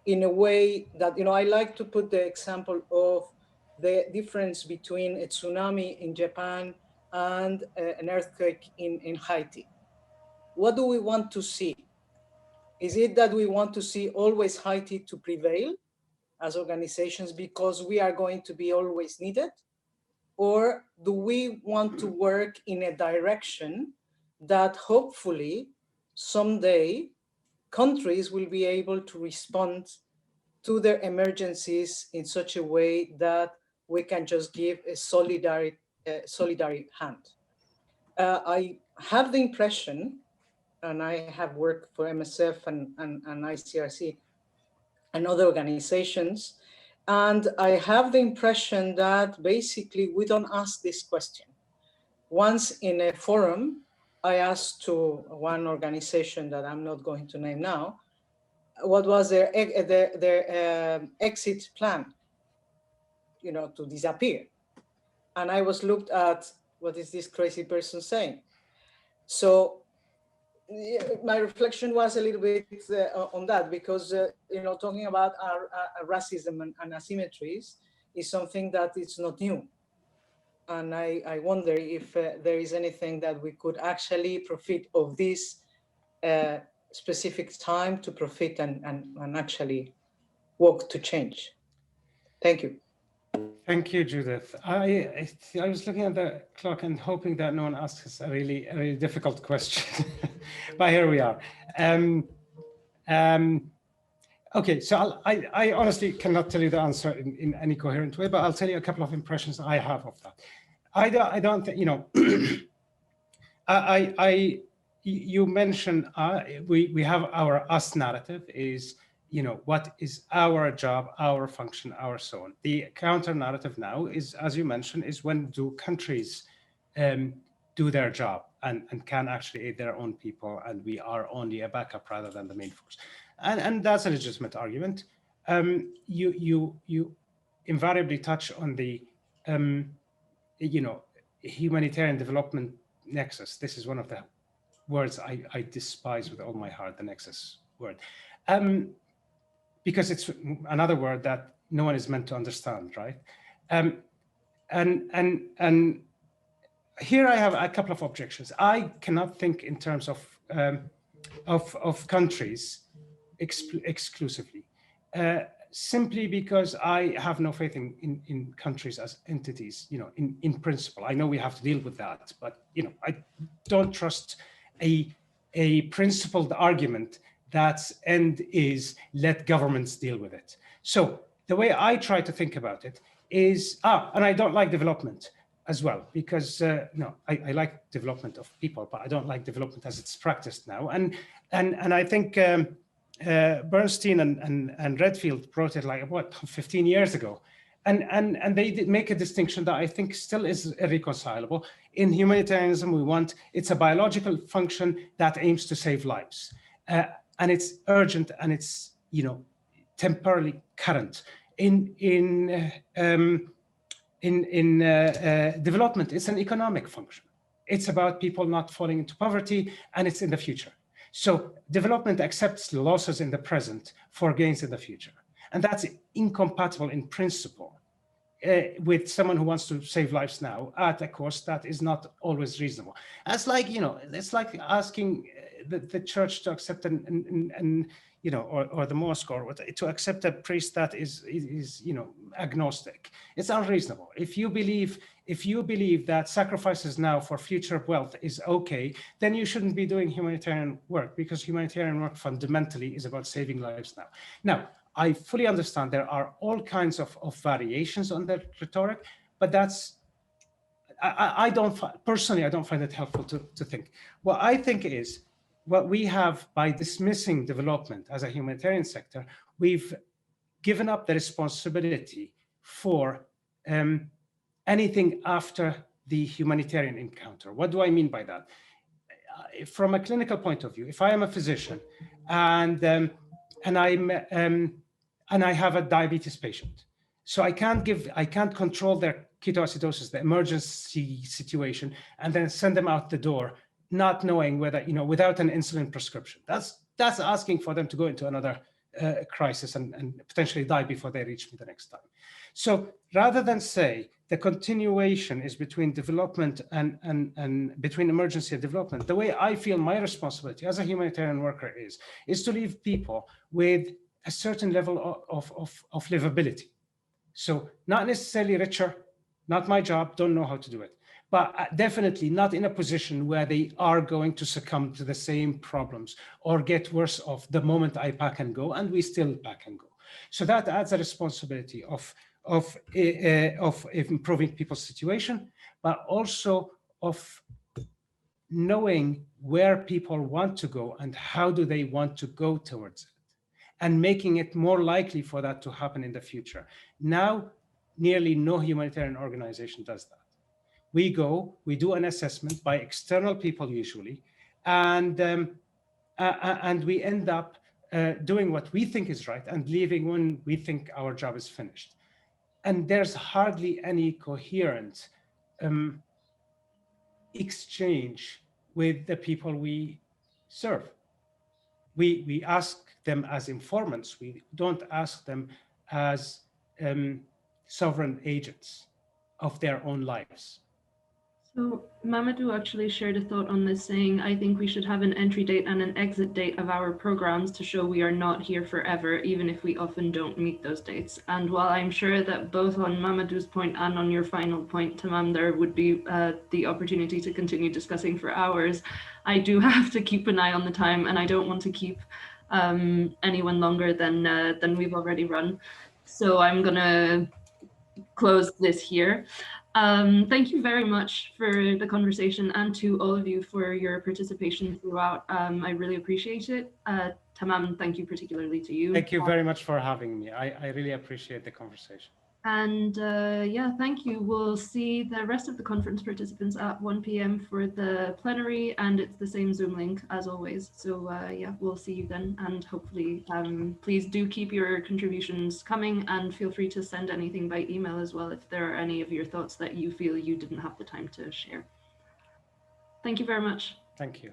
in a way that, I like to put the example of the difference between a tsunami in Japan and an earthquake in Haiti. What do we want to see? Is it that we want to see always Haiti to prevail as organizations because we are going to be always needed? Or do we want to work in a direction that hopefully someday countries will be able to respond to their emergencies in such a way that we can just give a solidary hand? I have the impression, and I have worked for MSF and ICRC and other organizations, and I have the impression that basically we don't ask this question. Once in a forum, I asked to one organization that I'm not going to name now, what was their exit plan, you know, to disappear. And I was looked at, what is this crazy person saying? So my reflection was a little bit on that, because you know, talking about our racism and asymmetries is something that is not new. And I wonder if there is anything that we could actually profit of this specific time to profit and actually work to change. Thank you. Thank you, Judith. I was looking at the clock and hoping that no one asks us a really difficult question, but here we are. Okay, so I honestly cannot tell you the answer in any coherent way, but I'll tell you a couple of impressions I have of that. I don't think, you know, you mentioned we have our us narrative is, you know, what is our job, our function, our so on. The counter narrative now is, as you mentioned, is when do countries do their job and can actually aid their own people, and we are only a backup rather than the main force. And that's a legitimate argument. You invariably touch on the, you know, humanitarian development nexus. This is one of the words I despise with all my heart, the nexus word. Because it's another word that no one is meant to understand, right? And here I have a couple of objections. I cannot think in terms of countries exclusively, simply because I have no faith in countries as entities, you know, in principle. I know we have to deal with that, but, you know, I don't trust a principled argument that's end is let governments deal with it. So the way I try to think about it is, and I don't like development as well, because no, I like development of people, but I don't like development as it's practiced now. And I think Bernstein and Redfield wrote it like, what, 15 years ago. And they did make a distinction that I think still is irreconcilable. In humanitarianism, it's a biological function that aims to save lives. And it's urgent and it's, you know, temporally current. In development, it's an economic function. It's about people not falling into poverty, and it's in the future. So development accepts losses in the present for gains in the future. And that's incompatible in principle with someone who wants to save lives now at a cost that is not always reasonable. That's like, you know, it's like asking the church to accept an you know, or the mosque or to accept a priest that is you know, agnostic. It's unreasonable. If you believe that sacrifices now for future wealth is okay, then you shouldn't be doing humanitarian work, because humanitarian work fundamentally is about saving lives now. Now, I fully understand there are all kinds of variations on that rhetoric, but that's, I don't find it helpful to think. What I think is, what we have, by dismissing development as a humanitarian sector, we've given up the responsibility for anything after the humanitarian encounter. What do I mean by that? From a clinical point of view, if I am a physician and I have a diabetes patient, so I can't control their ketoacidosis, the emergency situation, and then send them out the door, not knowing whether, you know, without an insulin prescription. That's asking for them to go into another crisis and potentially die before they reach me the next time. So rather than say the continuation is between development and between emergency and development, the way I feel my responsibility as a humanitarian worker is to leave people with a certain level of livability. So not necessarily richer, not my job, don't know how to do it, but definitely not in a position where they are going to succumb to the same problems or get worse off the moment I pack and go, and we still pack and go. So that adds a responsibility of improving people's situation, but also of knowing where people want to go and how do they want to go towards it, and making it more likely for that to happen in the future. Now, nearly no humanitarian organization does that. We go, we do an assessment by external people usually, and we end up doing what we think is right and leaving when we think our job is finished. And there's hardly any coherent exchange with the people we serve. We ask them as informants. We don't ask them as sovereign agents of their own lives. So Mamadou actually shared a thought on this, saying, I think we should have an entry date and an exit date of our programs to show we are not here forever, even if we often don't meet those dates. And while I'm sure that both on Mamadou's point and on your final point, Tammam, there would be the opportunity to continue discussing for hours, I do have to keep an eye on the time, and I don't want to keep anyone longer than we've already run. So I'm gonna close this here. Thank you very much for the conversation, and to all of you for your participation throughout. I really appreciate it. Tammam, thank you particularly to you. Thank you very much for having me. I really appreciate the conversation. And yeah, thank you. We'll see the rest of the conference participants at 1 p.m. for the plenary, and it's the same Zoom link as always. So yeah, we'll see you then, and hopefully please do keep your contributions coming, and feel free to send anything by email as well if there are any of your thoughts that you feel you didn't have the time to share. Thank you very much. Thank you.